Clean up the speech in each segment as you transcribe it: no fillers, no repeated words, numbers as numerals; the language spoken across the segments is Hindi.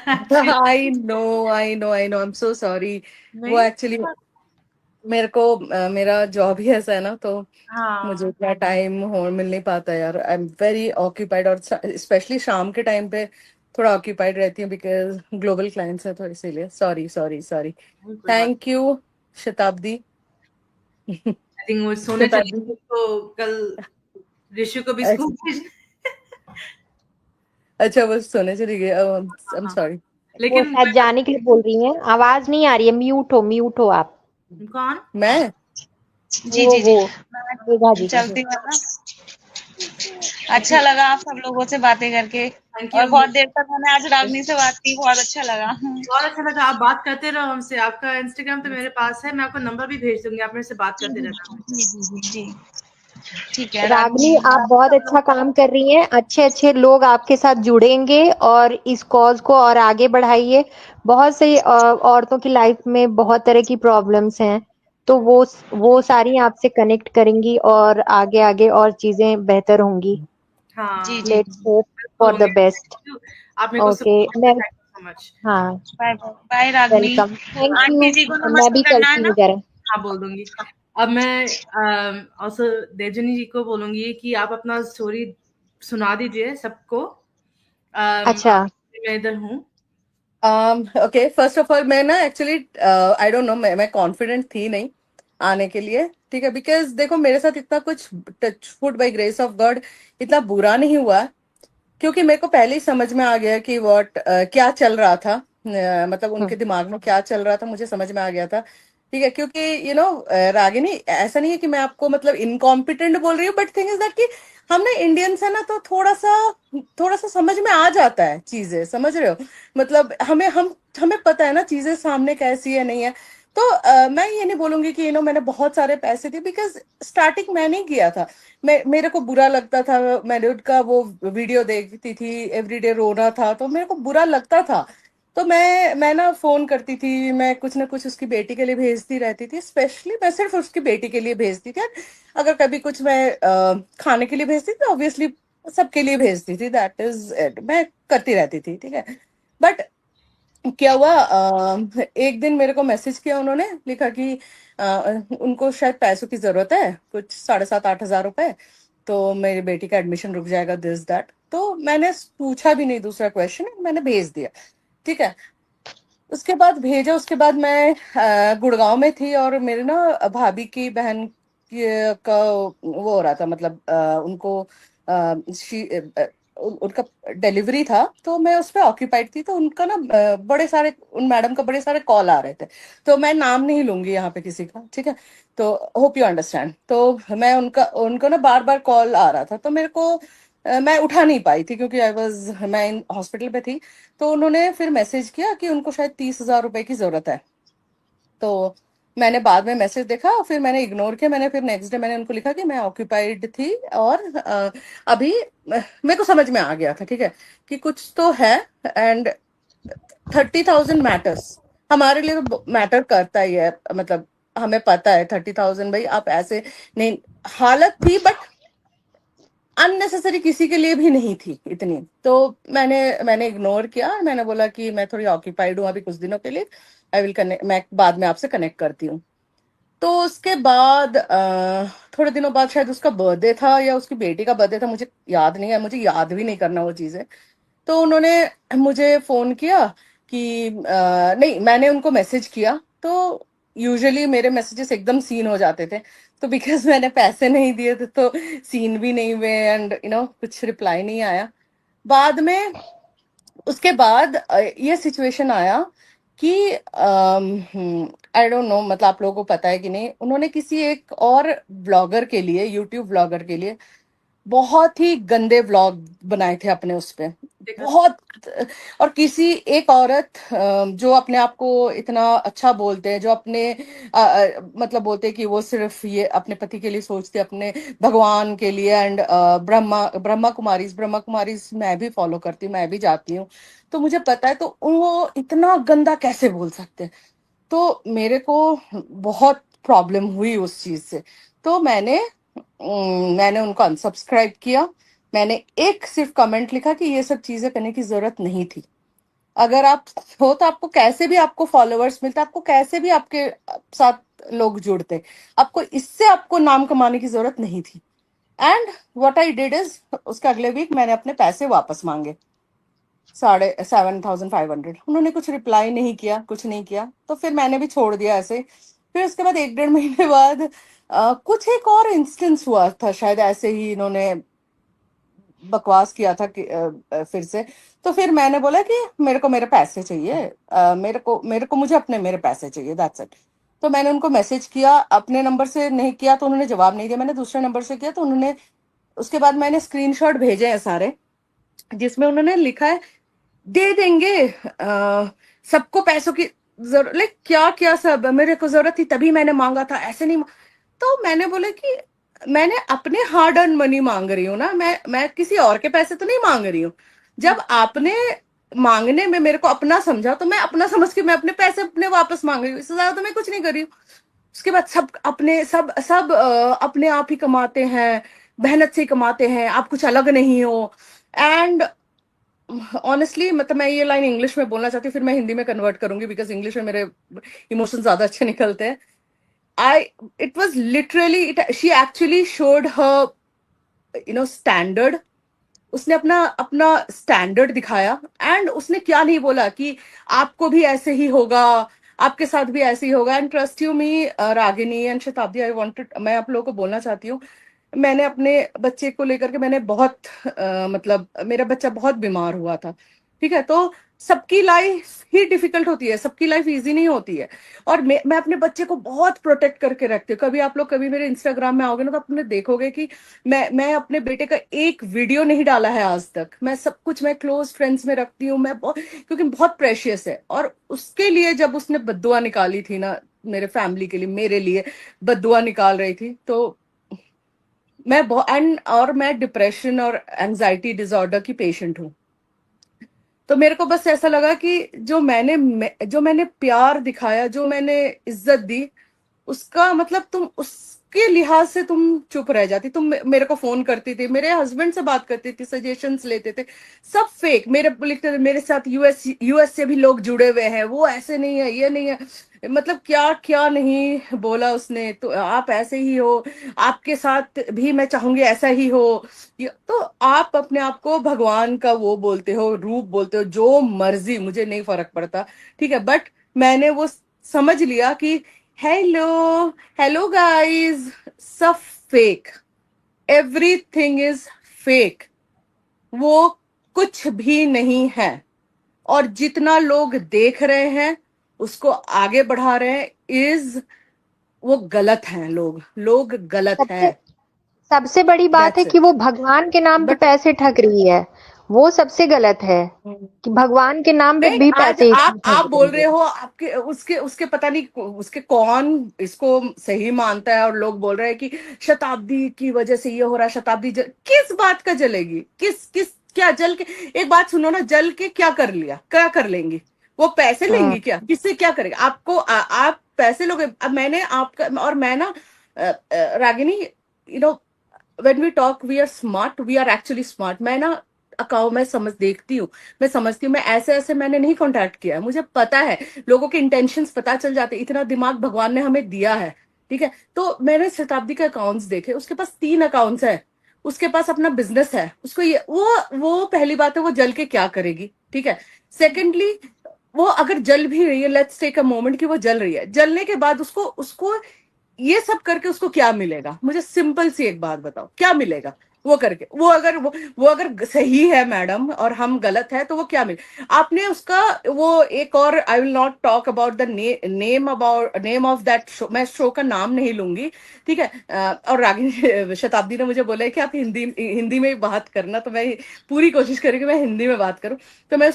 I know, I am so sorry. वो नहीं। एक्चुअली मेरे को मेरा जॉब ही ऐसा है ना, तो मुझे हाँ इतना टाइम हो मिल नहीं पाता यार। आई एम वेरी ऑक्यूपाइड, और स्पेशली शाम के टाइम पे थोड़ा ऑक्यूपाइड रहती हूँ बिकॉज ग्लोबल क्लाइंट्स है, तो इसीलिए सॉरी सॉरी सॉरी। नहीं, कोई बात। थैंक यू शताब्दी। आई थिंक वो सोने चली शताब्दी। गई, तो कल ऋषु को भी स्कूल अच्छा भेज। अच्छा, वो सोने चली गई, आई एम हाँ, सॉरी। वो लेकिन शायद जाने के लिए बोल रही हैं, आवाज नहीं आ रही है, म्यूट हो आप। कौन? मैं जी जी जी। वो मेघा मैं जी। चलती हूँ ना। अच्छा लगा आप सब लोगों से बातें करके। थैंक और यू। बहुत देर तक मैंने आज रागनी से बात की, बहुत अच्छा लगा। बहुत अच्छा लगा, आप बात करते रहो हमसे। आपका इंस्टाग्राम तो मेरे पास है, मैं आपको नंबर भी भेज दूंगी, आप मेरे से बात जी करते जी रहना। जी जी जी जी। ठीक है रागनी। रागनी, आप बहुत अच्छा काम कर रही हैं, अच्छे अच्छे लोग आपके साथ जुड़ेंगे और इस कॉज को और आगे बढ़ाइए। बहुत सी औरतों की लाइफ में बहुत तरह की प्रॉब्लम्स हैं, तो वो सारी आपसे कनेक्ट करेंगी और आगे आगे और चीजें बेहतर होंगी। जी हाँ, जी लेट्स होप बिल्कुल फॉर द होंगे। बेस्ट। थैंक यू, आप मेरे को ओके, सपोर्ट मैं करते, थैंक यू सो मच। हाँ, bye bye bye Ragini. Welcome, thank aunty you. जी को मैं नमस्ते भी करना है चलती ना। हूँ जरा। हाँ, बोल दूंगी। अब मैं ऑल्सो देवजनी जी को बोलूंगी कि आप अपना स्टोरी सुना दीजिए सबको। अच्छा। मैं इधर हूँ। ओके, फर्स्ट ऑफ ऑल मैं ना एक्चुअली आई डोंट नो, मैं कॉन्फिडेंट थी नहीं आने के लिए, ठीक है, बिकॉज देखो मेरे साथ इतना कुछ, touch foot by grace of God, इतना बुरा नहीं हुआ, क्योंकि मेरे को पहले ही समझ में आ गया कि व्हाट क्या चल रहा था, मतलब हम्म। उनके दिमाग में क्या चल रहा था, मुझे समझ में आ गया था। ठीक है, क्योंकि रागिनी, ऐसा नहीं है कि मैं आपको मतलब इनकॉम्पिटेंट बोल रही हूँ, बट थिंग इज दैट कि हम ना इंडियंस है ना, तो थोड़ा सा समझ में आ जाता है चीजें, समझ रहे हो? मतलब हमें पता है ना चीजें सामने कैसी है नहीं है। तो मैं ये नहीं बोलूंगी कि मैंने बहुत सारे पैसे दिए, बिकॉज स्टार्टिंग मैंने ही किया था। मेरे को बुरा लगता था, मैंने उनका वो वीडियो देखती थी, एवरीडे रोना था, तो मेरे को बुरा लगता था। तो मैं ना फोन करती थी, मैं कुछ ना कुछ उसकी बेटी के लिए भेजती रहती थी, स्पेशली मैं सिर्फ उसकी बेटी के लिए भेजती थी। अगर कभी कुछ मैं खाने के लिए भेजती थी, ऑब्वियसली सबके लिए भेजती थी, दैट इज इट, मैं करती रहती थी, ठीक है। बट क्या हुआ, एक दिन मेरे को मैसेज किया, उन्होंने लिखा कि उनको शायद पैसों की जरूरत है, कुछ 7,500-8,000 रुपए, तो मेरी बेटी का एडमिशन रुक जाएगा, दिस दैट। तो मैंने पूछा भी नहीं दूसरा क्वेश्चन, मैंने भेज दिया, ठीक है। उसके बाद भेजा, उसके बाद मैं गुड़गांव में थी, और मेरे ना भाभी की बहन का वो हो रहा था, मतलब उनको उनका डिलीवरी था, तो मैं उस पर ऑक्यूपाइड थी, तो उनका ना बड़े सारे, उन मैडम का बड़े सारे कॉल आ रहे थे। तो मैं नाम नहीं लूंगी यहाँ पे किसी का, ठीक है। तो होप यू अंडरस्टैंड। तो मैं उनका उनको ना बार बार कॉल आ रहा था, तो मेरे को मैं उठा नहीं पाई थी, क्योंकि मैं हॉस्पिटल पे थी। तो उन्होंने फिर मैसेज किया कि उनको शायद 30,000 रुपए की जरूरत है। तो मैंने बाद में मैसेज देखा, फिर मैंने इग्नोर किया, मैंने फिर नेक्स्ट डे मैंने उनको लिखा कि मैं ऑक्यूपाइड थी, और अभी मेरे को समझ में आ गया था, ठीक है, कि कुछ तो है। एंड 30,000 मैटर्स, हमारे लिए तो मैटर करता ही है, मतलब हमें पता है 30,000, भाई आप ऐसे नहीं, हालत थी, बट अननेसेसरी किसी के लिए भी नहीं थी इतनी। तो मैंने इग्नोर किया, मैंने बोला कि मैं थोड़ी ऑक्यूपाइड हूँ अभी कुछ दिनों के लिए, आई विल कनेक्ट, मैं बाद में आपसे कनेक्ट करती हूँ। तो उसके बाद थोड़े दिनों बाद शायद उसका बर्थडे था या उसकी बेटी का बर्थडे था, मुझे याद नहीं है, मुझे याद भी नहीं करना वो चीजें। तो उन्होंने मुझे फोन किया कि नहीं, मैंने उनको मैसेज किया, तो यूजुअली मेरे मैसेजेस एकदम सीन हो जाते थे, तो बिकॉज मैंने पैसे नहीं दिए थे, तो सीन भी नहीं हुए, एंड कुछ रिप्लाई नहीं आया। बाद में, उसके बाद ये सिचुएशन आया कि आई डोंट नो, मतलब आप लोगों को पता है कि नहीं, उन्होंने किसी एक और ब्लॉगर के लिए, यूट्यूब ब्लॉगर के लिए बहुत ही गंदे व्लॉग बनाए थे अपने उस पे, देखा। बहुत। और किसी एक औरत जो अपने आप को इतना अच्छा बोलते हैं, जो अपने मतलब बोलते हैं कि वो सिर्फ ये अपने पति के लिए सोचते हैं, अपने भगवान के लिए, एंड ब्रह्मा कुमारीज मैं भी फॉलो करती हूँ, मैं भी जाती हूँ, तो मुझे पता है, तो वो इतना गंदा कैसे बोल सकते हैं। तो मेरे को बहुत प्रॉब्लम हुई उस चीज से। तो मैंने उनको अनसब्सक्राइब किया। मैंने एक सिर्फ कमेंट लिखा कि ये सब चीजें करने की जरूरत नहीं थी, अगर आप हो तो आपको कैसे भी आपको फॉलोअर्स मिलते, आपको कैसे भी आपके साथ लोग जुड़ते, आपको इससे आपको नाम कमाने की जरूरत नहीं थी। And what I did is, उसके अगले वीक मैंने अपने पैसे वापस मांगे, 7,500। उन्होंने कुछ रिप्लाई नहीं किया, कुछ नहीं किया, तो फिर मैंने भी छोड़ दिया ऐसे। फिर उसके बाद 1 डेढ़ महीने बाद कुछ एक और इंस्टेंस हुआ था, शायद ऐसे ही इन्होंने बकवास किया था कि फिर से। तो फिर मैंने बोला कि मेरे को मेरे पैसे चाहिए, मेरे को मुझे अपने मेरे पैसे चाहिए, दैट्स इट। तो मैंने उनको मैसेज किया, अपने नंबर से नहीं किया तो उन्होंने जवाब नहीं दिया, मैंने दूसरे नंबर से किया तो उन्होंने, उसके बाद मैंने स्क्रीनशॉट भेजे हैं सारे, जिसमें उन्होंने लिखा है दे देंगे, सबको पैसों की जरूरत, लाइक क्या क्या सब, मेरे को जरूरत थी तभी मैंने मांगा था, ऐसे नहीं। तो मैंने बोला कि मैंने अपने हार्ड अर्न मनी मांग रही हूँ ना, मैं किसी और के पैसे तो नहीं मांग रही हूँ। जब आपने मांगने में मेरे को अपना समझा, तो मैं अपना समझ के मैं अपने पैसे अपने वापस मांग रही हूँ, इससे ज्यादा तो मैं कुछ नहीं कर रही हूँ। उसके बाद सब अपने सब सब अपने आप ही कमाते हैं, मेहनत से ही कमाते हैं, आप कुछ अलग नहीं हो। एंड ऑनेस्टली मतलब मैं ये लाइन इंग्लिश में बोलना चाहती हूँ, फिर मैं हिंदी में कन्वर्ट करूंगी, बिकॉज इंग्लिश में मेरे इमोशन ज्यादा अच्छे निकलते हैं। I it was literally she actually showed her standard. उसने अपना अपना स्टैंडर्ड दिखाया, एंड उसने क्या नहीं बोला कि आपको भी ऐसे ही होगा, आपके साथ भी ऐसे ही होगा। And trust you me Ragini and शताब्दी, आई वांटेड, मैं आप लोगों को बोलना चाहती हूँ, मैंने अपने बच्चे को लेकर के मैंने बहुत मतलब मेरा बच्चा बहुत बीमार हुआ था, ठीक है। तो सबकी लाइफ ही डिफिकल्ट होती है, सबकी लाइफ इजी नहीं होती है। और मैं अपने बच्चे को बहुत प्रोटेक्ट करके रखती हूँ। कभी आप लोग कभी मेरे इंस्टाग्राम में आओगे ना, तो आपने देखोगे कि मैं अपने बेटे का एक वीडियो नहीं डाला है आज तक। मैं सब कुछ मैं क्लोज फ्रेंड्स में रखती हूँ, क्योंकि बहुत प्रेशियस है। और उसके लिए जब उसने बद्दुआ निकाली थी ना, मेरे फैमिली के लिए, मेरे लिए बद्दुआ निकाल रही थी, तो मैं बहुत एंड और मैं डिप्रेशन और एंजाइटी डिसऑर्डर की पेशेंट हूँ। तो मेरे को बस ऐसा लगा कि जो मैंने प्यार दिखाया, जो मैंने इज्जत दी, उसका मतलब तुम उसके लिहाज से तुम चुप रह जाती। तुम मेरे को फोन करती थी, मेरे हस्बैंड से बात करती थी, सजेशंस लेते थे, सब फेक मेरे लिखते थे, मेरे साथ यूएस से भी लोग जुड़े हुए हैं, वो ऐसे नहीं है, ये नहीं है, मतलब क्या क्या नहीं बोला उसने। तो आप ऐसे ही हो, आपके साथ भी मैं चाहूंगी ऐसा ही हो। तो आप अपने आप को भगवान का वो बोलते हो, रूप बोलते हो, जो मर्जी, मुझे नहीं फर्क पड़ता, ठीक है। बट मैंने वो समझ लिया कि हेलो हेलो गाइस, सब फेक, एवरीथिंग इज फेक, वो कुछ भी नहीं है। और जितना लोग देख रहे हैं, उसको आगे बढ़ा रहे हैं, इज वो गलत हैं, लोग लोग गलत सबसे हैं, सबसे बड़ी बात है दैट्स कि इट। वो भगवान के नाम पे बट पैसे ठग रही है। वो सबसे गलत है कि भगवान के नाम पे नहीं, भी आज पैसे आप ठग बोल रही रहे है। हो, आपके उसके उसके पता नहीं उसके कौन इसको सही मानता है, और लोग बोल रहे हैं कि शताब्दी की वजह से ये हो रहा है, शताब्दी किस बात का जलेगी, किस किस क्या जल के, एक बात सुनो ना, जल के क्या कर लिया, क्या कर लेंगी, वो पैसे हाँ, लेंगी क्या, किससे क्या करेगा आपको, आप पैसे लोगे। अब मैंने आपका और मैं ना Ragini, when we talk we are smart, we are actually smart. मैं ना अकाउंट मैं समझ देखती हूँ, मैं समझती हूँ, मैं ऐसे ऐसे मैंने नहीं कांटेक्ट किया है, मुझे पता है लोगों के इंटेंशंस पता चल जाते, इतना दिमाग भगवान ने हमें दिया है, ठीक है। तो मैंने शताब्दी के अकाउंट्स देखे, उसके पास 3 अकाउंट्स है, उसके पास अपना बिजनेस है, उसको ये वो पहली बात है, वो जल के क्या करेगी, ठीक है। सेकेंडली, वो अगर जल भी रही है, लेट्स टेक अ मोमेंट कि वो जल रही है, जलने के बाद उसको उसको ये सब करके उसको क्या मिलेगा, मुझे सिंपल सी एक बात बताओ, क्या मिलेगा वो करके, वो अगर सही है मैडम और हम गलत है, तो वो क्या मिले आपने उसका। वो एक और, I will not talk about the name of that show, मैं शो का नाम नहीं लूंगी, ठीक है। और रागिनी शताब्दी ने मुझे बोला है कि आप हिंदी हिंदी में ही बात करना, तो मैं पूरी कोशिश करूंगी मैं हिंदी में बात करूं। तो मैं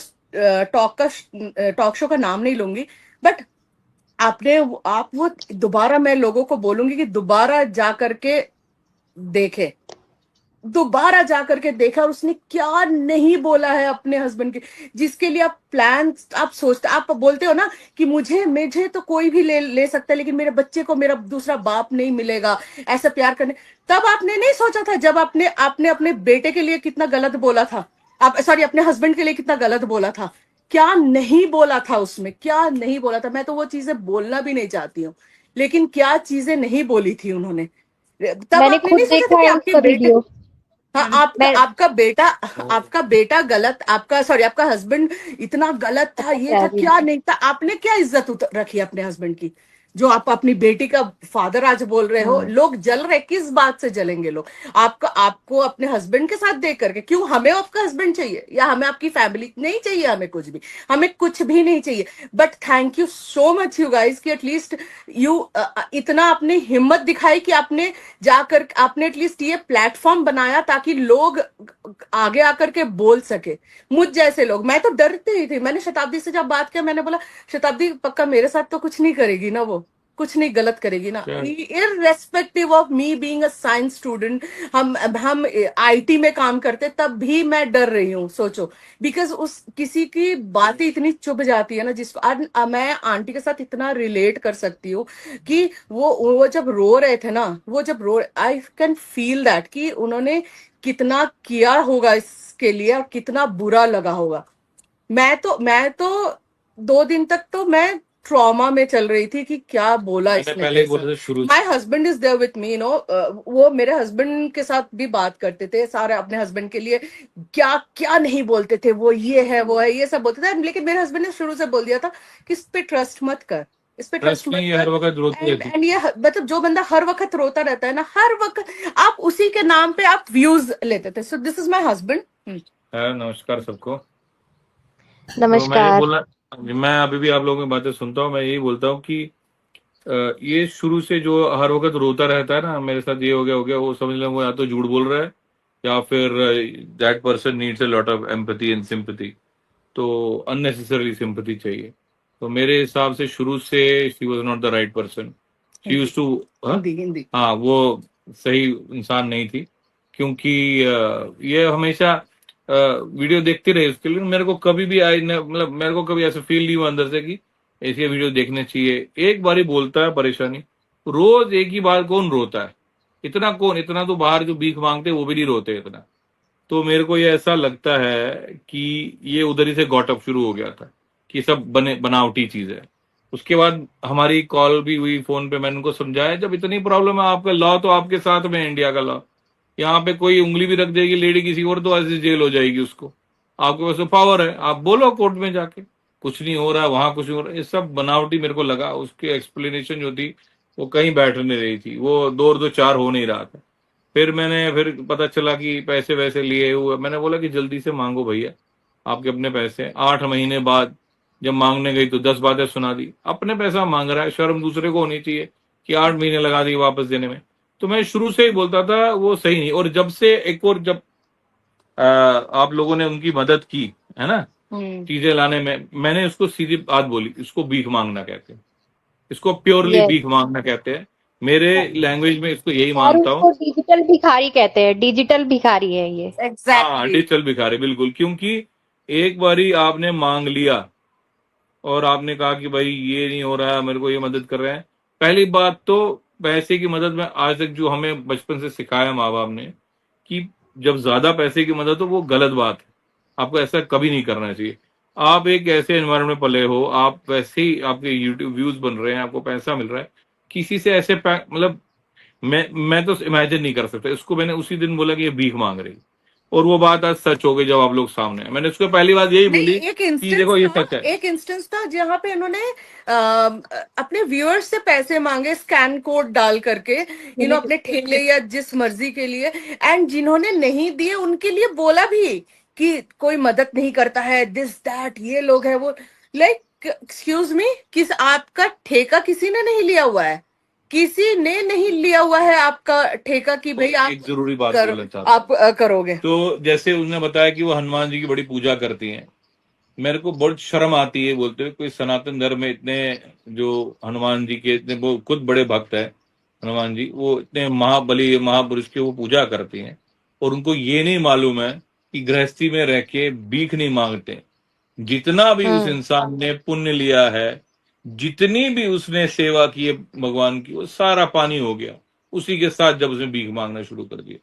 टॉक शो का नाम नहीं लूंगी। बट आप वो दोबारा, मैं लोगों को बोलूंगी कि दोबारा जा करके देखे, दोबारा जा करके देखा, और उसने क्या नहीं बोला है अपने हस्बैंड के, जिसके लिए आप प्लान आप सोचते, आप बोलते हो ना कि मुझे मुझे तो कोई भी ले सकता है, लेकिन मेरे बच्चे को मेरा दूसरा बाप नहीं मिलेगा ऐसा प्यार करने। तब आपने नहीं सोचा था, जब आपने आपने अपने बेटे के लिए कितना गलत बोला था, आप सॉरी अपने हस्बैंड के लिए कितना गलत बोला था, क्या नहीं बोला था उसमें, क्या नहीं बोला था। मैं तो वो चीजें बोलना भी नहीं चाहती हूँ, लेकिन क्या चीजें नहीं बोली थी उन्होंने। तब मैंने आपने खुद नहीं सोचा था देखा कि है आपके उसका बेटे, वीडियो। हाँ आपका मैं आपका बेटा गलत, आपका सॉरी आपका हस्बैंड इतना गलत था, समझ ये जा था, रही क्या हूँ। नहीं था। आपने क्या इज्जत रखी अपने हस्बैंड की, जो आप अपनी बेटी का फादर आज बोल रहे हो। लोग जल रहे, किस बात से जलेंगे लोग। आपका आपको अपने हस्बैंड के साथ देख करके, क्यों हमें आपका हस्बैंड चाहिए या हमें आपकी फैमिली नहीं चाहिए, हमें कुछ भी, हमें कुछ भी नहीं चाहिए। But thank you so much you guys कि एटलीस्ट यू इतना आपने हिम्मत दिखाई कि आपने जाकर आपने एटलीस्ट ये प्लेटफॉर्म बनाया ताकि लोग आगे आकर के बोल सके। मुझ जैसे लोग, मैं तो डरती ही थी। मैंने शताब्दी से जब बात किया, मैंने बोला शताब्दी पक्का मेरे साथ तो कुछ नहीं करेगी ना, वो कुछ नहीं गलत करेगी ना, irrespective of me being a science student. हम आईटी में काम करते, तब भी मैं डर रही हूँ, सोचो। बिकॉज उस किसी की बातें इतनी चुभ जाती है ना, जिसको आज मैं आंटी के साथ इतना रिलेट कर सकती हूँ कि वो जब रो रहे थे ना, वो जब रो, आई कैन फील दैट कि उन्होंने कितना किया होगा इसके लिए और कितना बुरा लगा होगा। मैं तो 2 दिन तक तो मैं ट्रॉमा में चल रही थी कि क्या बोला मैंने इसने पहले ही मेरे बोला साथ। था शुरू my husband is there with me, वो मेरे हस्बैंड के साथ भी बात करते थे सारे, अपने हस्बैंड के लिए क्या क्या नहीं बोलते थे वो, ये है वो है ये सब बोलते थे। लेकिन मेरे हस्बैंड ने शुरू से बोल दिया था कि इस पे ट्रस्ट मत कर, इस पे ट्रस्ट ट्रस्ट मत नहीं, ये हर कर। वक्त रोती रहती एंड ये मतलब जो बंदा हर वक्त रोता रहता है ना, हर वक्त आप उसी के नाम पे आप व्यूज लेते थे। So this is my husband. है। नमस्कार सबको। तो मैं ये नमस्कार। बोला, मैं अभी भी आप लोगों की बातें सुनता हूँ, मैं यही बोलता हूँ कि ये शुरू से जो हर वक्त रोता रहता है ना, मेरे साथ ये हो गया, वो समझ लो वो या तो झूठ बोल रहा है या फिर that person needs a lot of empathy and sympathy. तो अननेसेसरली सिंपैथी चाहिए। तो मेरे हिसाब से शुरू से she was not the right person. She used to, Hindi Hindi. हाँ वो सही इंसान नहीं थी। क्योंकि ये हमेशा वीडियो देखते रहे उसके लिए, मेरे को कभी भी मतलब मेरे को कभी ऐसा फील नहीं हुआ अंदर से कि ऐसी वीडियो देखने चाहिए। एक बार ही बोलता है परेशानी, रोज एक ही बार कौन रोता है इतना, कौन इतना, तो बाहर जो भीख मांगते हैं वो भी नहीं रोते इतना। तो मेरे को ये ऐसा लगता है कि ये उधर ही से गॉटअप शुरू हो गया था कि सब बनावटी चीज है। उसके बाद हमारी कॉल भी हुई फोन पे, मैंने उनको समझाया जब इतनी प्रॉब्लम है, आपका लॉ तो आपके साथ में है, इंडिया का लॉ। यहाँ पे कोई उंगली भी रख देगी लेडी किसी और तो ऐसी जेल हो जाएगी उसको। आपके पास तो पावर है, आप बोलो कोर्ट में जाके कुछ नहीं हो रहा है, वहां कुछ नहीं हो रहा है। ये सब बनावटी मेरे को लगा। उसकी एक्सप्लेनेशन जो थी वो कहीं बैठ नहीं रही थी, वो 2 और 2 4 हो नहीं रहा था। फिर पता चला कि पैसे वैसे लिए हुए। मैंने बोला कि जल्दी से मांगो भैया, आपके अपने पैसे। 8 महीने बाद जब मांगने गई तो 10 बातें सुना दी। अपने पैसा मांग रहा है, शर्म दूसरे को होनी चाहिए कि 8 महीने लगा दी वापस देने में। तो मैं शुरू से ही बोलता था वो सही नहीं। और जब से एक और जब आप लोगों ने उनकी मदद की है ना चीजें लाने में, मैंने उसको सीधी बात बोली, इसको भीख मांगना कहते हैं, इसको प्योरली यस। भीख मांगना कहते हैं। मेरे लैंग्वेज में इसको यही और मानता हूँ। उसको डिजिटल भिखारी कहते हैं, डिजिटल भिखारी है ये। हाँ, एग्जैक्टली। डिजिटल भिखारी बिल्कुल। क्योंकि एक बारी आपने मांग लिया और आपने कहा कि भाई ये नहीं हो रहा है, मेरे को ये मदद कर रहे हैं। पहली बात तो पैसे की मदद में आज तक जो हमें बचपन से सिखाया माँ बाप ने कि जब ज्यादा पैसे की मदद हो वो गलत बात है, आपको ऐसा कभी नहीं करना चाहिए। आप एक ऐसे एनवायरनमेंट में पले हो, आप वैसे ही आपके यूट्यूब व्यूज बन रहे हैं, आपको पैसा मिल रहा है, किसी से ऐसे मतलब मैं तो इमेजिन नहीं कर सकता इसको। मैंने उसी दिन बोला कि ये भीख मांग रही, और वो बात आज सच हो गई जब आप लोग सामने हैं। मैंने उसको पहली बात यही नहीं, बोली एक कि इंस्टेंस देखो ये था, सच है। एक इंस्टेंस था जहां पे इन्होंने अपने व्यूअर्स से पैसे मांगे स्कैन कोड डाल करके, अपने ठेले या जिस मर्जी के लिए। एंड जिन्होंने नहीं दिए उनके लिए बोला भी कि कोई मदद नहीं करता है, दिस दैट, ये लोग है वो। लाइक एक्सक्यूज मी, किस आपका ठेका किसी ने नहीं लिया हुआ है, किसी ने नहीं लिया हुआ है आपका ठेका कि भाई आप एक जरूरी बात बोलना चाहता हूँ। आप करोगे। तो जैसे उसने बताया कि वो हनुमान जी की बड़ी पूजा करती हैं, मेरे को बहुत शर्म आती है बोलते हुए। कोई सनातन धर्म में इतने जो हनुमान जी के इतने, वो खुद बड़े भक्त है हनुमान जी, वो इतने महाबली महापुरुष की वो पूजा करती हैं, और उनको ये नहीं मालूम है कि गृहस्थी में रह के भीख नहीं मांगते। जितना भी उस इंसान ने पुण्य लिया है, जितनी भी उसने सेवा की है भगवान की, वो सारा पानी हो गया उसी के साथ जब उसने भीख मांगना शुरू कर दिया।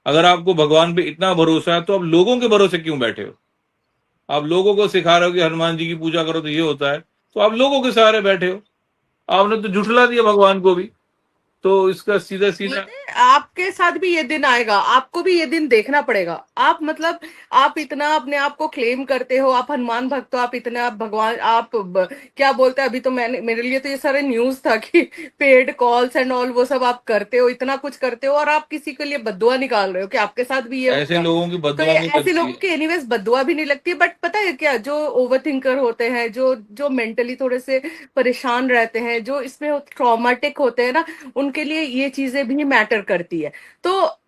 अगर आपको भगवान पे इतना भरोसा है तो आप लोगों के भरोसे क्यों बैठे हो? आप लोगों को सिखा रहे हो कि हनुमान जी की पूजा करो तो ये होता है, तो आप लोगों के सहारे बैठे हो। आपने तो झुठला दिया भगवान को भी। तो इसका सीधा सीधा बोलते आपके साथ भी ये दिन आएगा, आपको भी ये दिन देखना पड़ेगा। आप मतलब आप इतना अपने आप को क्लेम करते हो, आप हनुमान भक्त हो, आप इतना भगवान, क्या बोलते हैं, अभी तो मैंने, मेरे लिए तो ये सारे न्यूज था कि पेड कॉल्स एंड ऑल वो सब आप करते हो, इतना कुछ करते हो, और आप किसी के लिए बद्दुआ निकाल रहे हो कि आपके साथ भी ये ऐसे होगा। लोगों की तो बददुआ ये नहीं ऐसे लगती लोगों है। की एनीवेज बद्दुआ भी नहीं लगती। बट पता है क्या, जो ओवर थिंकर होते हैं, जो जो मेंटली थोड़े से परेशान रहते हैं, जो इसमें ट्रॉमेटिक होते हैं ना, उनके लिए ये चीजें भी मैटर करती है। तो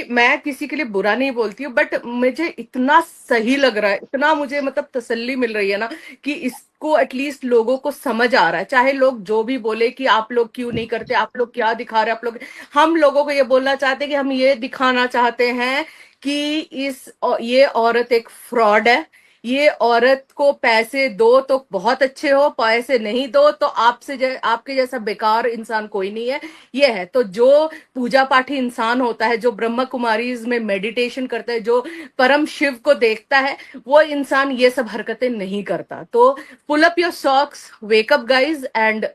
मैं किसी के लिए बुरा नहीं बोलती हूँ, बट मुझे इतना सही लग रहा है, इतना मुझे मतलब तसल्ली मिल रही है ना, कि इसको एटलीस्ट लोगों को समझ आ रहा है। चाहे लोग जो भी बोले कि आप लोग क्यों नहीं करते, आप लोग क्या दिखा रहे हैं, आप लोग, हम लोगों को ये बोलना चाहते हैं कि हम ये दिखाना चाहते हैं कि ये औरत एक फ्रॉड है। ये औरत को पैसे दो तो बहुत अच्छे हो, पैसे नहीं दो तो आपके जैसा बेकार इंसान कोई नहीं है। ये है तो जो पूजा पाठी इंसान होता है, जो ब्रह्म कुमारीज में मेडिटेशन करता है, जो परम शिव को देखता है, वो इंसान ये सब हरकतें नहीं करता। तो pull up your socks, wake up guys, and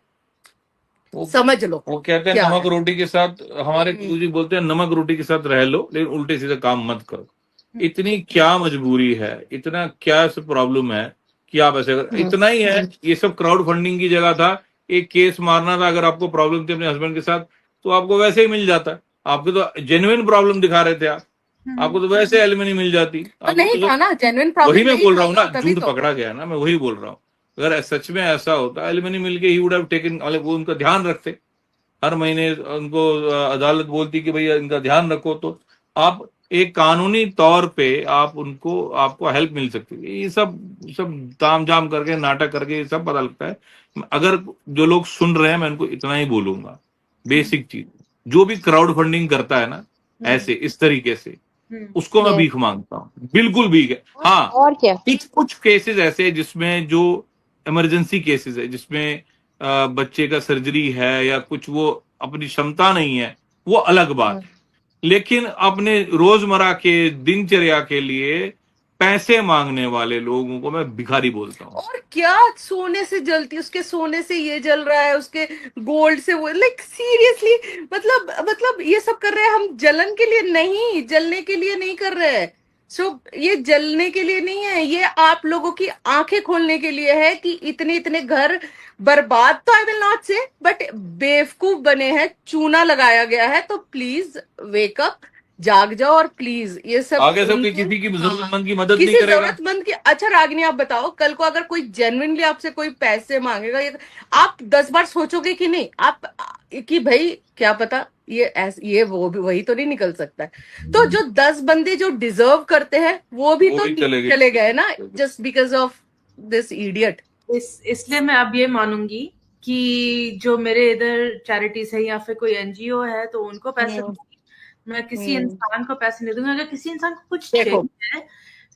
वो समझ लो वो कहते हैं क्या नमक है। रोटी के साथ, हमारे गुरुजी बोलते हैं नमक रोटी के साथ रह लो लेकिन उल्टे सीधे काम मत करो। इतनी क्या मजबूरी है, इतना क्या प्रॉब्लम है कि आप ऐसे इतना ही है। ये सब क्राउड फंडिंग की जगह था, एक केस मारना था। अगर आपको प्रॉब्लम थी अपने हस्बैंड के साथ तो आपको वैसे ही मिल जाता। आपके तो जेन्युइन प्रॉब्लम दिखा रहे थे आप, आपको तो वैसे एलिमनी मिल जाती। तो आपको नहीं तो था ना, जेन्युइन वही प्रॉब्लम मैं नहीं बोल था रहा हूँ ना, तो तभी झूठ तो। पकड़ा गया ना, मैं वही बोल रहा हूँ। अगर सच में ऐसा होता, एलिमनी मिल के ही वुड हैव टेकन, वो उनका ध्यान रखते। हर महीने उनको अदालत बोलती कि भैया इनका ध्यान रखो, तो आप एक कानूनी तौर पे आप उनको, आपको हेल्प मिल सकती है। ये सब सब ताम झाम करके, नाटक करके, ये सब पता लगता है। अगर जो लोग सुन रहे हैं, मैं उनको इतना ही बोलूंगा, बेसिक चीज, जो भी क्राउड फंडिंग करता है ना ऐसे इस तरीके से, उसको मैं यस भीख मांगता हूँ, बिल्कुल भीख है। हाँ, और क्या। कुछ कुछ केसेस ऐसे हैं जिसमें जो इमरजेंसी केसेस है, जिसमें बच्चे का सर्जरी है या कुछ, वो अपनी क्षमता नहीं है, वो अलग बात है। लेकिन अपने रोजमर्रा के दिनचर्या के लिए पैसे मांगने वाले लोगों को मैं भिखारी बोलता हूँ। और क्या, सोने से जलती, उसके सोने से ये जल रहा है, उसके गोल्ड से वो, लाइक सीरियसली, मतलब ये सब कर रहे हैं हम जलन के लिए नहीं, जलने के लिए नहीं कर रहे हैं। सो ये जलने के लिए नहीं है, ये आप लोगों की आंखें खोलने के लिए है कि इतने इतने घर बर्बाद, तो आई विल नॉट से, बट बेवकूफ बने हैं, चूना लगाया गया है। तो प्लीज वेक अप, जाग जाओ, और प्लीज ये सब आगे से कोई उनको, किसी की हाँ, जरूरतमंद की मदद नहीं किसी करेगा। जरूरतमंद की। अच्छा रागिनी, आप बताओ, कल को अगर कोई जेन्युइनली आपसे कोई पैसे मांगेगा, ये आप 10 बार सोचोगे कि नहीं, आप कि भाई क्या पता ये वो भी वही तो नहीं निकल सकता है। तो जो 10 बंदे जो डिजर्व करते हैं वो भी वो तो भी चले गए। चले गए ना, just because of this idiot. इसलिए मैं अब ये मानूंगी कि जो मेरे इधर चैरिटीज है या फिर कोई एनजीओ है तो उनको पैसे दूंगी, मैं किसी इंसान को पैसे नहीं दूंगी। अगर किसी इंसान को कुछ देखो, चाहिए,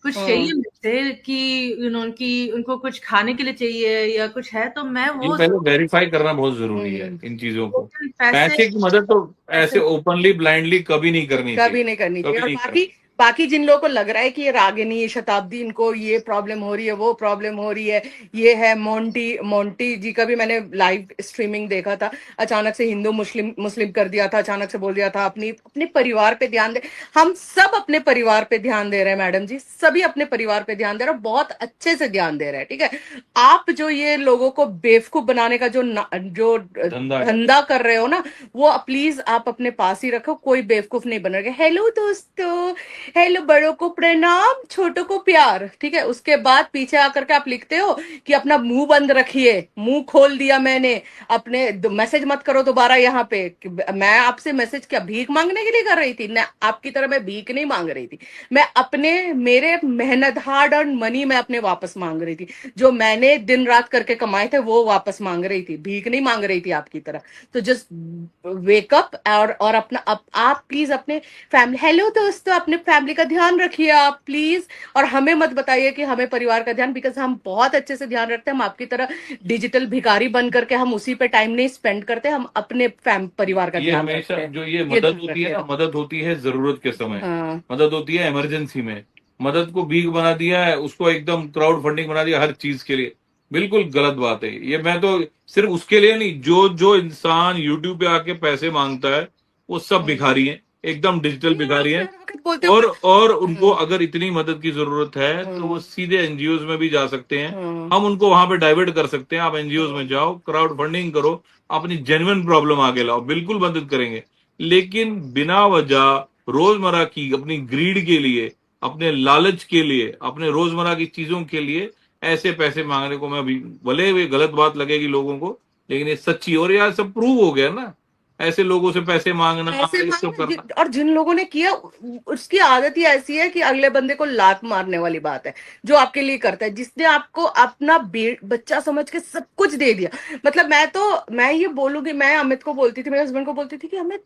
कुछ चाहिए मुझसे कि उनकी उनको कुछ खाने के लिए चाहिए या कुछ है, तो मैं ये वो पहले वेरीफाई करना बहुत जरूरी है इन चीजों को। पैसे पैसे की मदद तो ऐसे ओपनली ब्लाइंडली कभी नहीं करनी चाहिए, कभी नहीं करनी चाहिए। कभी और नहीं बाकी बाकी जिन लोगों को लग रहा है कि ये रागिनी, ये शताब्दी, इनको ये प्रॉब्लम हो रही है, वो प्रॉब्लम हो रही है, ये है मोंटी जी का भी मैंने लाइव स्ट्रीमिंग देखा था, अचानक से हिंदू मुस्लिम मुस्लिम कर दिया था, अचानक से बोल दिया था अपनी अपने परिवार पे ध्यान दे। हम सब अपने परिवार पे ध्यान दे रहे हैं मैडम जी, सभी अपने परिवार पे ध्यान दे रहे हैं, बहुत अच्छे से ध्यान दे रहे हैं, ठीक है। आप जो ये लोगों को बेवकूफ बनाने का जो धंधा है। धंधा कर रहे हो ना, वो प्लीज आप अपने पास ही रखो, कोई बेवकूफ नहीं बन रहा। हेलो दोस्तों, हेलो, बड़ों को प्रणाम, छोटों को प्यार, ठीक है। उसके बाद पीछे आकर के आप लिखते हो कि अपना मुंह बंद रखिए, मुंह खोल दिया मैंने, अपने मैसेज मत करो दोबारा यहाँ पे। मैं आपसे मैसेज क्या भीख मांगने के लिए कर रही थी ना, आपकी तरह मैं भीख नहीं मांग रही थी। मैं अपने, मेरे मेहनत, हार्ड अर्न मनी मैं अपने वापस मांग रही थी, जो मैंने दिन रात करके कमाए थे वो वापस मांग रही थी, भीख नहीं मांग रही थी आपकी तरह। तो जस्ट वेकअप, और अपना आप प्लीज अपने फैमिली, हेलो दोस्तों, अपने फैमिली का ध्यान रखिए आप प्लीज। और हमें मत बताइए कि हमें परिवार का ध्यान, बिकॉज हम बहुत अच्छे से ध्यान रखते हैं। हम आपकी तरह डिजिटल भिखारी बन करके हम उसी पे टाइम नहीं स्पेंड करते, हम अपने परिवार का ये ध्यान हमेशा रखते हैं। जो ये ये मदद ध्यान होती है रखिए। ना, मदद होती है जरूरत के समय, हाँ, मदद होती है इमरजेंसी में, मदद को भीख बना दिया है, उसको एकदम क्राउड फंडिंग बना दिया हर चीज के लिए। बिल्कुल गलत बात है ये। मैं तो सिर्फ उसके लिए नहीं, जो जो इंसान यूट्यूब पे आके पैसे मांगता है वो सब भिखारी हैं, एकदम डिजिटल भिखारी हैं। बोलते और उनको अगर इतनी मदद की जरूरत है तो वो सीधे एनजीओ में भी जा सकते हैं, हम उनको वहां पे डाइवर्ट कर सकते हैं। आप एनजीओ में जाओ, क्राउड फंडिंग करो, अपनी जेन्युइन प्रॉब्लम आगे लाओ, बिल्कुल मदद करेंगे। लेकिन बिना वजह रोजमर्रा की अपनी ग्रीड के लिए, अपने लालच के लिए, अपने रोजमर्रा की चीजों के लिए ऐसे पैसे मांगने को मैं अभी, भले ये गलत बात लगेगी लोगों को, लेकिन ये सच्ची। और यार सब प्रूव हो गया ना, ऐसे लोगों से पैसे मांगना, ऐसे ये सब करना। और जिन लोगों ने किया उसकी आदत ही ऐसी है कि अगले बंदे को लात मारने वाली बात है जो आपके लिए करता है, जिसने आपको अपना बच्चा समझ के सब कुछ दे दिया। मतलब मैं ये बोलूंगी, मैं अमित को बोलती थी, मेरे हस्बैंड को बोलती थी कि अमित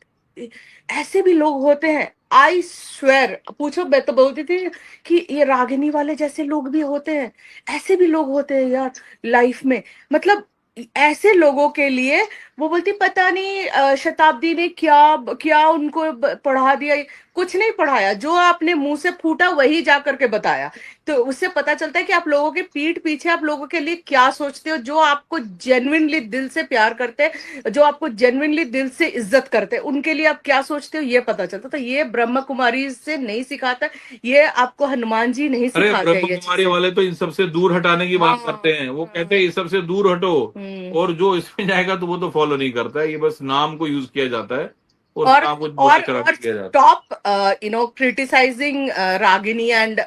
ऐसे भी लोग होते हैं, आई स्वेर, पूछो, मैं तो बोलती थी कि ये रागिनी वाले जैसे लोग भी होते हैं, ऐसे भी लोग होते हैं यार लाइफ में। मतलब ऐसे लोगों के लिए वो बोलती पता नहीं शताब्दी ने क्या क्या उनको पढ़ा दिया। कुछ नहीं पढ़ाया, जो आपने मुंह से फूटा वही जा करके बताया। तो उससे पता चलता है कि आप लोगों के पीठ पीछे आप लोगों के लिए क्या सोचते हो। जो आपको जेन्युइनली दिल से प्यार करते हैं, जो आपको जेन्युइनली दिल से इज्जत करते हैं, उनके लिए आप क्या सोचते हो ये पता चलता। तो ये ब्रह्म कुमारी से नहीं सिखाता, ये आपको हनुमान जी नहीं अरे सिखाते ब्रह्म ये कुमारी चीजें। वाले तो इन सबसे दूर हटाने की बात करते हैं, वो कहते हैं इस सबसे दूर हटो। और जो इसमें जाएगा तो वो तो फॉलो नहीं करता है, ये बस नाम को यूज किया जाता है और और काम को बोला चढ़ा और किया जाता स्टॉप क्रिटिसाइजिंग रागिनी एंड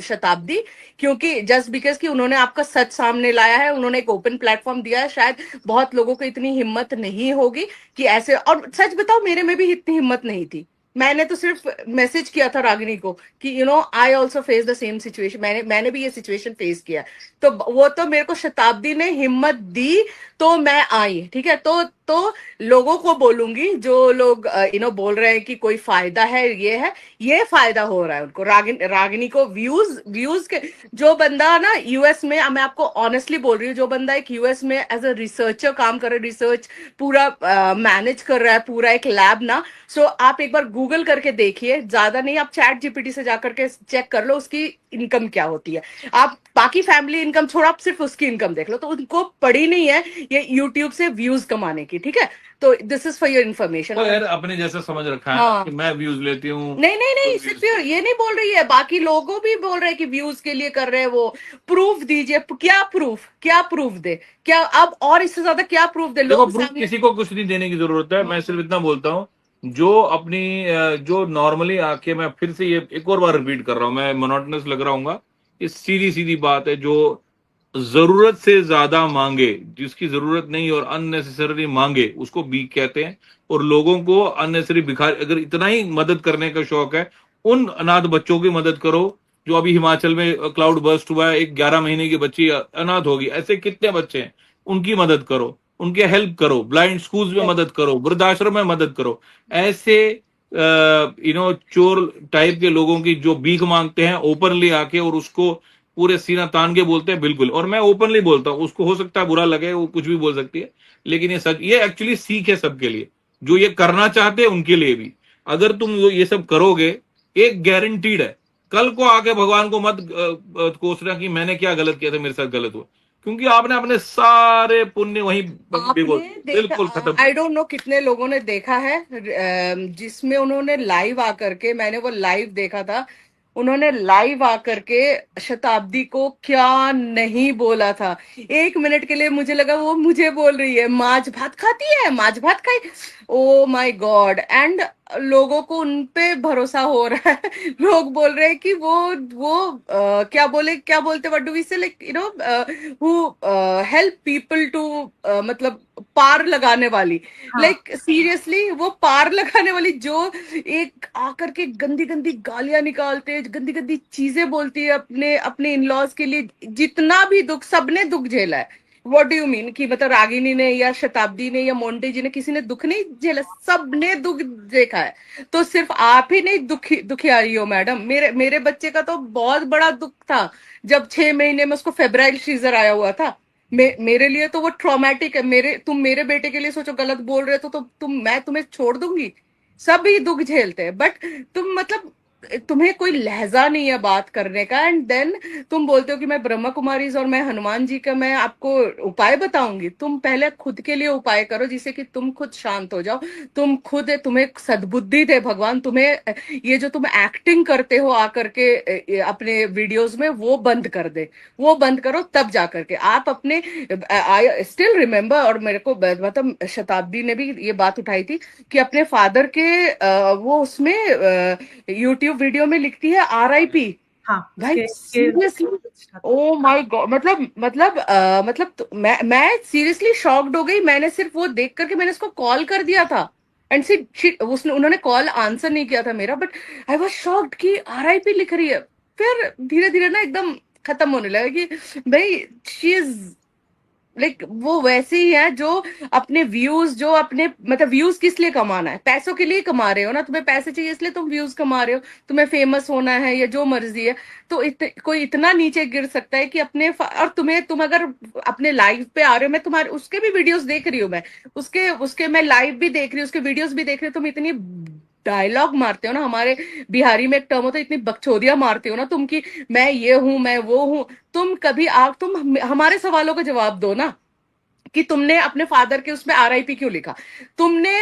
शताब्दी, क्योंकि जस्ट बिकॉज कि उन्होंने आपका सच सामने लाया है, उन्होंने एक ओपन प्लेटफॉर्म दिया है, शायद बहुत लोगों को इतनी हिम्मत नहीं होगी कि ऐसे। और सच बताओ, मेरे में भी इतनी हिम्मत नहीं थी। मैंने तो सिर्फ मैसेज किया था रागिनी को कि I also face the same situation, मैंने भी ये सिचुएशन फेस किया। तो वो तो मेरे को शताब्दी ने हिम्मत दी तो मैं आई, ठीक है। तो लोगों को बोलूंगी, जो लोग बोल रहे हैं कि कोई फायदा है, ये फायदा हो रहा है उनको, रागिनी को व्यूज के। जो बंदा ना यूएस में, मैं आपको ऑनेस्टली बोल रही हूँ, जो बंदा एक यूएस में एज अ रिसर्चर काम कर रहा है, रिसर्च पूरा मैनेज कर रहा है, पूरा एक लैब ना। सो आप एक बार गूगल करके देखिए, ज्यादा नहीं, आप चैट जीपीटी से जाकर के चेक कर लो उसकी इनकम क्या होती है। आप बाकी फैमिली इनकम छोड़ो, आप सिर्फ उसकी इनकम देख लो। तो उनको पड़ी नहीं है ये यूट्यूब से व्यूज कमाने की, ठीक है। तो this is for your information. है। तो यार अपने जैसा समझ रखा है हाँ, कि मैं व्यूज लेती हूँ। नहीं नहीं नहीं, सिर्फ ये नहीं बोल रही है, बाकी लोगों भी बोल रहे हैं कि व्यूज के लिए कर रहे हैं वो। प्रूफ दीजिए, क्या प्रूफ दे, क्या अब और इससे ज्यादा क्या प्रूफ दे देखो लोग प्रूफ सामने। किसी को कुछ नहीं देने की जरूरत है, मैं सिर्फ इतना बोलता हूँ, जो अपनी जो नॉर्मली आके, मैं फिर से ये एक और बार रिपीट कर रहा हूँ, मैं मोनोटनस लग रहा हूँ, ये सीधी सीधी बात है। जो जरूरत से ज्यादा मांगे, जिसकी जरूरत नहीं और अननेसेसरी मांगे, उसको भीख कहते हैं। और लोगों को अननेसेसरी भिखारी, अगर इतना ही मदद करने का शौक है, उन अनाथ बच्चों की मदद करो। जो अभी हिमाचल में क्लाउड बर्स्ट हुआ है, एक 11 महीने की बच्ची अनाथ होगी, ऐसे कितने बच्चे हैं, उनकी मदद करो, उनके हेल्प करो, ब्लाइंड स्कूल्स में मदद करो, वृद्धाश्रम में मदद करो। ऐसे चोर टाइप के लोगों की जो भीख मांगते हैं ओपनली आके और उसको पूरे सीना तान के बोलते हैं, बिल्कुल। और मैं ओपनली बोलता हूँ, उसको हो सकता है बुरा लगे, वो कुछ भी बोल सकती है, लेकिन ये सच, ये एक्चुअली सीख है सबके लिए, जो ये करना चाहते हैं उनके लिए भी। अगर तुम ये सब करोगे, एक गारंटीड है, कल को आके भगवान को मत कोसना कि मैंने क्या गलत किया था, मेरे साथ गलत हुआ, क्योंकि आपने अपने सारे पुण्य वहीं आपने बिल्कुल देखा, खत्म। आई डोंट नो कितने लोगों ने देखा है, जिसमें उन्होंने लाइव आकर के, मैंने वो लाइव देखा था, उन्होंने लाइव आकर के शताब्दी को क्या नहीं बोला था। 1 मिनट के लिए मुझे लगा वो मुझे बोल रही है माछ भात खाती है, माछ भात खाई। Oh my God. एंड लोगों को उन पे भरोसा हो रहा है। लोग बोल रहे हैं कि वो क्या बोलते, what do we say, like who help people to, मतलब पार लगाने वाली, लाइक सीरियसली वो पार लगाने वाली, जो एक आकर के गंदी गंदी गालियां निकालते, गंदी गंदी चीजें बोलती है अपने अपने इन लॉज के लिए। जितना भी दुख, सबने दुख झेला है। व्हाट डू यू मीन कि मतलब रागिनी ने या शताब्दी ने या मोंटे जी ने, किसी ने दुख नहीं झेला, सबने दुख देखा है। तो सिर्फ आप ही नहीं दुखियारी हो मैडम। मेरे बच्चे का तो बहुत बड़ा दुख था जब 6 महीने में उसको फेब्राइल सीजर आया हुआ था। मेरे लिए तो वो ट्रॉमेटिक है। तुम मेरे बेटे के लिए सोचो, गलत बोल रहे हो तो मैं तुम्हें छोड़ दूंगी। सभी दुख झेलते हैं, बट तुम मतलब तुम्हें कोई लहजा नहीं है बात करने का, एंड देन तुम बोलते हो कि मैं ब्रह्मा कुमारी और मैं हनुमान जी का मैं आपको उपाय बताऊंगी। तुम पहले खुद के लिए उपाय करो जिससे कि तुम खुद शांत हो जाओ। तुम खुद, तुम्हें सद्बुद्धि दे भगवान, तुम्हें ये जो तुम एक्टिंग करते हो आकर के अपने वीडियोस में, वो बंद कर दे, वो बंद करो, तब जा करके आप अपने। आई स्टिल रिमेम्बर, और मेरे को मतलब शताब्दी ने भी ये बात उठाई थी कि अपने फादर के वो उसमें यूट्यूब वीडियो में लिखती है RIP। हाँ, भाई उसके सीरियसली, ओ माय गॉड, मतलब मैं सीरियसली शॉक्ड हो गई। मैंने सिर्फ वो देख करके मैंने उसको कॉल कर दिया था, एंड उसने उन्होंने कॉल आंसर नहीं किया था मेरा, बट आई वाज शॉक्ड कि RIP लिख रही है। फिर धीरे धीरे ना एकदम खत्म होने लगा कि भाई शी इज लाइक वो वैसे ही है जो अपने व्यूज, जो अपने मतलब व्यूज किस लिए कमाना है, पैसों के लिए कमा रहे हो ना, तुम्हें पैसे चाहिए इसलिए तुम व्यूज कमा रहे हो, तुम्हें फेमस होना है या जो मर्जी है। तो कोई इतना नीचे गिर सकता है कि और तुम अगर अपने लाइव पे आ रहे हो, मैं तुम्हारे उसके भी वीडियोस देख रही हूँ, मैं उसके उसके मैं लाइव भी देख रही हूँ, उसके वीडियोस भी देख रही हूँ, तुम इतनी डायलॉग मारते हो ना, हमारे बिहारी में एक टर्म होता है, इतनी बकचोदियां मारते हो ना तुम कि मैं ये हूं, मैं वो हूं। तुम कभी तुम हमारे सवालों का जवाब दो ना, कि तुमने अपने फादर के उसमें RIP क्यों लिखा। तुमने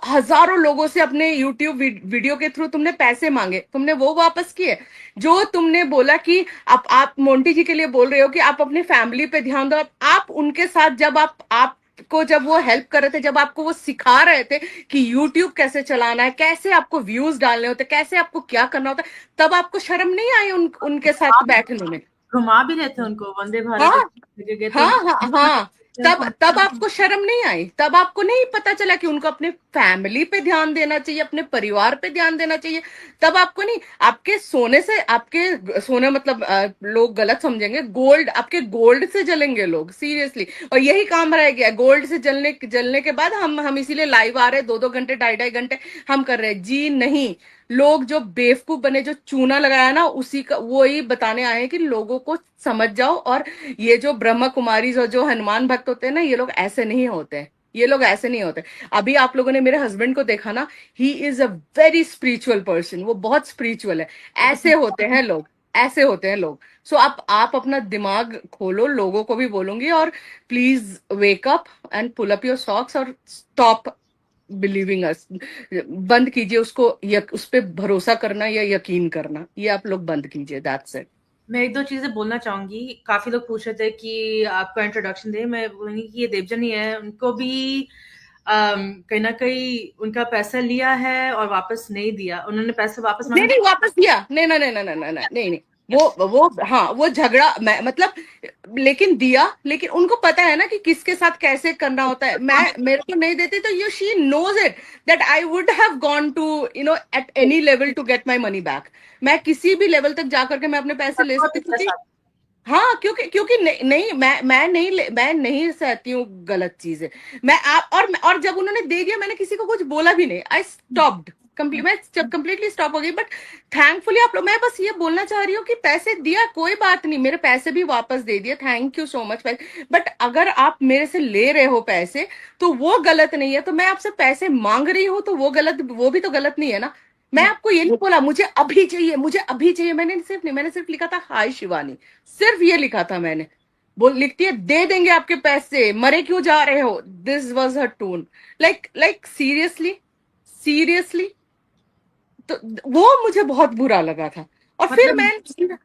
हजारों लोगों से अपने यूट्यूब वीडियो के थ्रू तुमने पैसे मांगे, तुमने वो वापस किए। जो तुमने बोला कि आप मोंटी जी के लिए बोल रहे हो कि आप अपनी फैमिली पे ध्यान दो, आप उनके साथ जब आपको जब वो हेल्प कर रहे थे, जब आपको वो सिखा रहे थे कि YouTube कैसे चलाना है, कैसे आपको व्यूज डालने होते, कैसे आपको क्या करना होता है, तब आपको शर्म नहीं आई उनके साथ बैठने में। घुमा भी रहे थे उनको, वंदे भारत हाँ गए थे हाँ हाँ हाँ, तब उनको। आपको शर्म नहीं आई, तब आपको नहीं पता चला कि उनको अपने फैमिली पे ध्यान देना चाहिए, अपने परिवार पे ध्यान देना चाहिए। तब आपको नहीं, आपके सोने से, आपके सोने मतलब लोग गलत समझेंगे, गोल्ड, आपके गोल्ड से जलेंगे लोग सीरियसली। और यही काम रह गया, गोल्ड से जलने जलने के बाद हम इसीलिए लाइव आ रहे हैं 2-2 घंटे, 2.5-2.5 घंटे हम कर रहे हैं जी। नहीं, लोग जो बेवकूफ बने, जो चूना लगाया ना, उसी का वो ही बताने आए हैं कि लोगों को समझ जाओ। और ये जो ब्रह्मा कुमारी और जो हनुमान भक्त होते हैं ना, ये लोग ऐसे नहीं होते हैं, ये लोग ऐसे नहीं होते। अभी आप लोगों ने मेरे हस्बैंड को देखा ना, he is a very spiritual person, वो बहुत स्पिरिचुअल है। ऐसे होते हैं लोग, ऐसे होते हैं लोग। सो आप अपना दिमाग खोलो, लोगों को भी बोलूंगी, और please wake up and pull up your socks और स्टॉप बिलीविंग अस। बंद कीजिए उसको, उस पर भरोसा करना या यकीन करना, ये आप लोग बंद कीजिए, दैट्स इट। मैं एक दो चीजें बोलना चाहूंगी। काफी लोग पूछ रहे थे कि आपका इंट्रोडक्शन दे। मैं बोलूंगी कि ये देवजन ही है, उनको भी कहीं ना कहीं उनका पैसा लिया है और वापस नहीं दिया। उन्होंने पैसे वापस नहीं मांगे। नहीं, वापस दिया, नहीं नहीं नहीं नहीं नहीं नहीं नहीं नहीं, वो हाँ, वो झगड़ा मैं मतलब, लेकिन दिया, लेकिन उनको पता है ना कि किसके साथ कैसे करना होता है। मैं मेरे को नहीं देती तो she knows it that I would have gone to at any level to get my money back. मैं किसी भी लेवल तक जाकर के मैं अपने पैसे ले सकती थी। हाँ, क्योंकि क्योंकि नहीं, नहीं मैं नहीं सहती हूँ गलत चीजें। मैं आप और जब उन्होंने दे दिया, मैंने किसी को कुछ बोला भी नहीं, आई स्टॉप्ड कंप्लीट, मैं जब कंप्लीटली स्टॉप हो गई। बट थैंकफुली आप लोग, मैं बस ये बोलना चाह रही हूँ कि पैसे दिया, कोई बात नहीं, मेरे पैसे भी वापस दे दिए, thank you so much. But अगर आप मेरे से ले रहे हो पैसे तो वो गलत नहीं है, तो मैं आपसे पैसे मांग रही हूँ तो वो गलत, वो भी तो गलत नहीं है ना। मैं आपको ये नहीं बोला मुझे अभी चाहिए, मुझे अभी चाहिए, मैंने सिर्फ लिखा था हाय शिवानी, सिर्फ ये लिखा था मैंने। बोल लिखती है दे देंगे आपके पैसे, मरे क्यों जा रहे हो, this was her tone. Like seriously, seriously. तो वो मुझे बहुत बुरा लगा था। और फिर मतलब मैं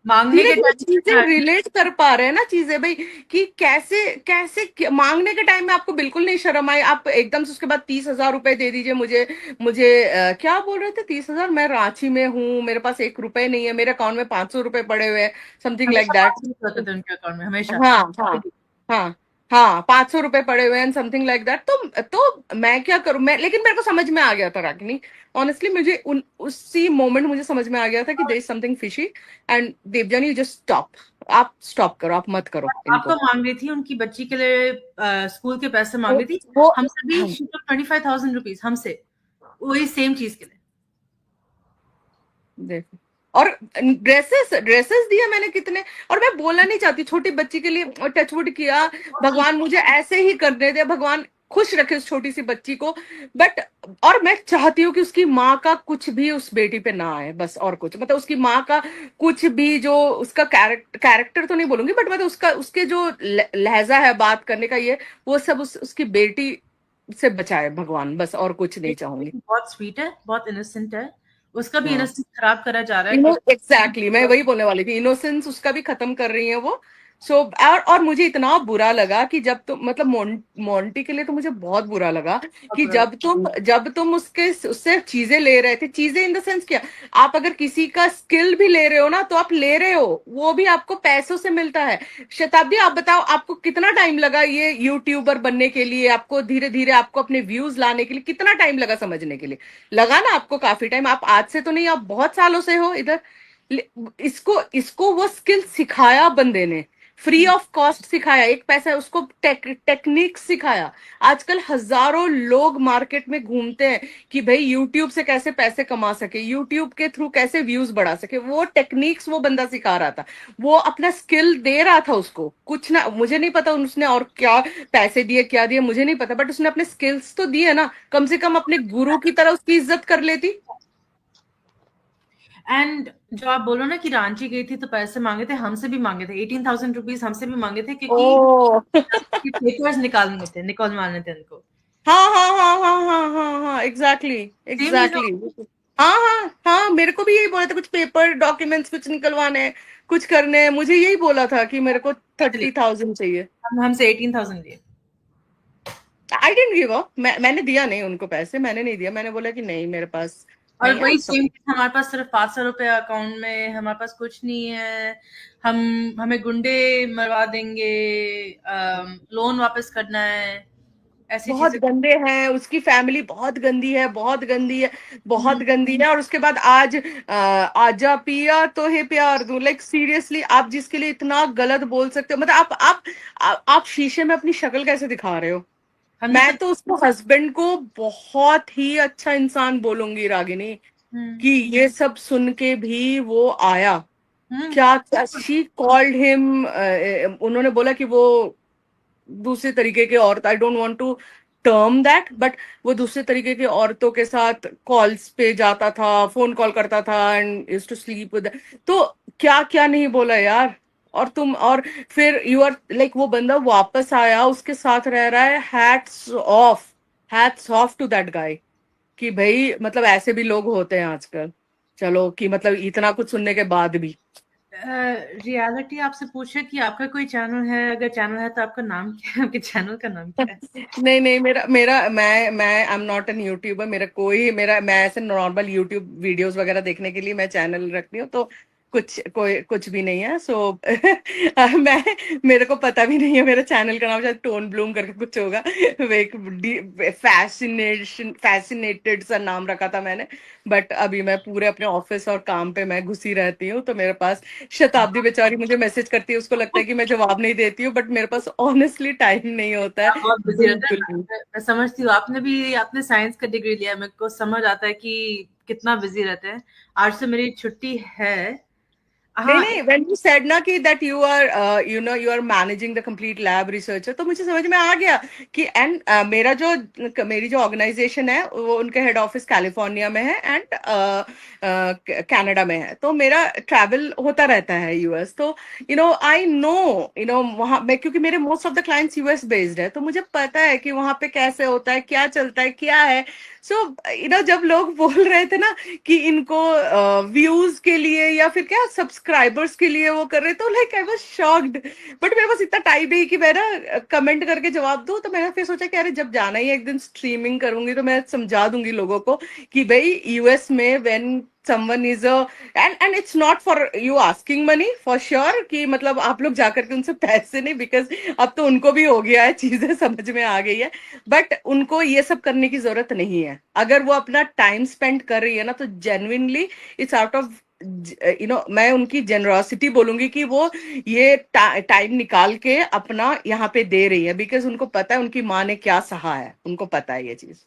मांगने धीरे के धीरे चीजें टाइम रिलेट कर पा रहे हैं ना, चीजें भाई, कि कैसे कैसे मांगने के टाइम में आपको बिल्कुल नहीं शर्म आई, आप एकदम से उसके बाद 30,000 रुपए दे दीजिए मुझे। मुझे क्या बोल रहे थे, 30,000, मैं रांची में हूँ, मेरे पास 1 रुपए नहीं है, मेरे अकाउंट में 500 रुपए पड़े हुए हैं, समथिंग लाइक हमेशा दैट। 5 होते थे उनके अकाउंट में, हमेशा। हाँ हाँ हाँ हाँ, 500 रुपए पड़े हुए हैं, समथिंग लाइक दैट। तो मैं क्या करूं, मैं, लेकिन मेरे को समझ में आ गया था रागिनी, ऑनेस्टली मुझे उसी मोमेंट मुझे समझ में आ गया था कि there is something fishy. And Debjani, you just stop, आप स्टॉप करो, आप मत करो आप तो इनको। मांग रही थी उनकी बच्ची के लिए, स्कूल के पैसे मांग रही थी। वो हमसे भी she took 25,000 रुपीज हमसे, वही सेम चीज के लिए। देखो, और ड्रेसेस ड्रेसेस दिए मैंने कितने। और मैं बोलना नहीं चाहती, छोटी बच्ची के लिए टचवुड किया, भगवान मुझे ऐसे ही करने दे, भगवान खुश रखे उस छोटी सी बच्ची को। बट और मैं चाहती हूँ कि उसकी माँ का कुछ भी उस बेटी पे ना आए, बस। और कुछ मतलब उसकी माँ का कुछ भी, जो उसका कैरेक्टर तो नहीं बोलूंगी, बट मतलब उसका, उसके जो लहजा है बात करने का, ये वो सब उसकी बेटी से बचाए भगवान, बस। और कुछ नहीं चाहूंगी। बहुत स्वीट है, बहुत इनोसेंट है, उसका भी हाँ, इनोसेंस खराब करा जा रहा है कुछ। एग्जैक्टली, मैं वही बोलने वाली थी, इनोसेंस उसका भी खत्म कर रही है वो। सो और मुझे इतना बुरा लगा कि जब तुम मतलब मोंटी के लिए तो मुझे बहुत बुरा लगा कि जब तुम उससे चीजें ले रहे थे, चीजें इन द सेंस क्या, आप अगर किसी का स्किल भी ले रहे हो ना, तो आप ले रहे हो, वो भी आपको पैसों से मिलता है। शताब्दी, आप बताओ आपको कितना टाइम लगा ये यूट्यूबर बनने के लिए, आपको धीरे धीरे आपको अपने व्यूज लाने के लिए कितना टाइम लगा समझने के लिए? लगा ना आपको काफी टाइम, आप आज से तो नहीं, आप बहुत सालों से हो इधर। इसको इसको वो स्किल सिखाया बंदे ने, फ्री ऑफ कॉस्ट सिखाया, एक पैसा उसको टेक्निक सिखाया। आजकल हजारों लोग मार्केट में घूमते हैं कि भाई यूट्यूब से कैसे पैसे कमा सके, यूट्यूब के थ्रू कैसे व्यूज बढ़ा सके, वो टेक्निक्स वो बंदा सिखा रहा था। वो अपना स्किल दे रहा था उसको, कुछ ना, मुझे नहीं पता उसने और क्या पैसे दिए क्या दिए, मुझे नहीं पता, बट उसने अपने स्किल्स तो दिए ना, कम से कम अपने गुरु की तरह उसकी इज्जत कर लेती। एंड जो आप बोलो ना कि रांची गई थी तो पैसे मांगे थे, हमसे भी मांगे थे, 18,000 रुपीज हमसे भी मांगे थे, क्योंकि ओ पेपर्स निकालवाने थे उनको। हाँ हाँ हाँ हाँ हाँ हाँ हाँ, एग्जैक्टली सेम इज एग्जैक्टली। हाँ हाँ हाँ, मेरे को भी यही बोला था, कुछ पेपर डॉक्यूमेंट्स कुछ निकलवाने हैं, कुछ करने हैं, मुझे यही बोला था कि मेरे को 30,000 चाहिए। हमसे 18,000 लिए। आई डेंट गिव अप, मैंने दिया नहीं उनको पैसे, मैंने नहीं दिया, मैंने बोला कि नहीं मेरे पास और नहीं है, वही I'm सेम, sorry। हमारे पास सिर्फ 500 रुपए अकाउंट में, हमारे पास कुछ नहीं है, हम हमें गुंडे मरवा देंगे, लोन वापस करना है, ऐसी बहुत चीजें। गंदे हैं, उसकी फैमिली बहुत गंदी है, बहुत गंदी है, बहुत हम्म, गंदी है। और उसके बाद आज आजा पिया तो है प्यार दूं, लाइक सीरियसली, आप जिसके लिए इतना गलत बोल सकते हो, मतलब आप शीशे में अपनी शक्ल कैसे दिखा रहे हो? हमने तो मैं तो उसको हस्बैंड को बहुत ही अच्छा इंसान बोलूंगी रागिनी, हम्म कि ये सब सुन के भी वो आया। हम्म क्या क्या शी कॉल्ड हिम, उन्होंने बोला कि वो दूसरे तरीके के औरत, I don't want to term that, but वो दूसरे तरीके की औरतों के साथ कॉल्स पे जाता था, फोन कॉल करता था, and used to sleep with. तो क्या क्या नहीं बोला यार। और तुम, और फिर यू आर लाइक, वो बंदा वापस आया, उसके साथ रह रहा है, hats off to that guy. कि भाई मतलब ऐसे भी लोग होते हैं आजकल। चलो, कि मतलब इतना कुछ सुनने के बाद भी। रियलिटी आपसे पूछे कि आपका कोई चैनल है, अगर चैनल है तो आपका नाम क्या है, आपके चैनल का नाम क्या है? नहीं नहीं, मेरा मेरा मैं I am not an YouTuber, मैं ऐसे नॉर्मल यूट्यूब वीडियोस वगैरह देखने के लिए मैं चैनल रखती हूँ, तो कुछ भी नहीं है। सो मैं, मेरे को पता भी नहीं है, मेरे चैनल का नाम शायद टोन ब्लूम करके कुछ होगा। वो एक फैसिनेटेड सा नाम रखा था मैंने। बट अभी मैं पूरे अपने ऑफिस और काम पे मैं घुसी रहती हूँ, तो मेरे पास, शताब्दी बेचारी मुझे मैसेज करती है, उसको लगता है कि मैं जवाब नहीं देती हूँ, बट मेरे पास ऑनेस्टली टाइम नहीं होता आप है, बहुत बिजी रहते बिल्कुल हैं, भी। मैं समझती हूँ, आपने साइंस का डिग्री लिया, मेरे को समझ आता है कि कितना बिजी रहते हैं। आज से मेरी छुट्टी है। नहीं हाँ, नहीं, when you said ना कि that you are you are managing the complete lab researcher, तो मुझे समझ में आ गया कि एंड मेरी जो ऑर्गेनाइजेशन है वो, उनके हेड ऑफिस कैलिफोर्निया में है, एंड कनाडा में है, तो मेरा ट्रैवल होता रहता है यूएस। तो आई नो, वहाँ मैं, क्योंकि मेरे most of the clients US based है, तो मुझे पता है कि वहाँ पे कैसे होता है, क्या चलता है, क्या है। सो जब लोग बोल रहे थे ना कि इनको व्यूज के लिए या फिर क्या सब्सक्राइबर्स के लिए वो कर रहे, तो like I was shocked. But मेरे पास इतना टाइम नहीं कि मैं ना कमेंट करके जवाब दूं, तो मैंने फिर सोचा कि अरे जब जाना ही है, एक दिन स्ट्रीमिंग करूंगी तो मैं समझा दूंगी लोगों को कि भाई यूएस में when someone is a, and it's not for you asking money for sure, कि मतलब आप लोग जाकर के उनसे पैसे नहीं, बिकॉज अब तो उनको भी हो गया है, चीजें समझ में आ गई है। बट उनको ये सब करने की जरूरत नहीं है, अगर वो अपना टाइम स्पेंड कर रही है ना, तो जेन्युइनली इट्स आउट ऑफ, मैं उनकी जेनरोसिटी बोलूंगी कि वो ये टाइम निकाल के अपना यहाँ पे दे रही है, बिकॉज उनको पता है उनकी माँ ने क्या सहा है, उनको पता है ये चीज।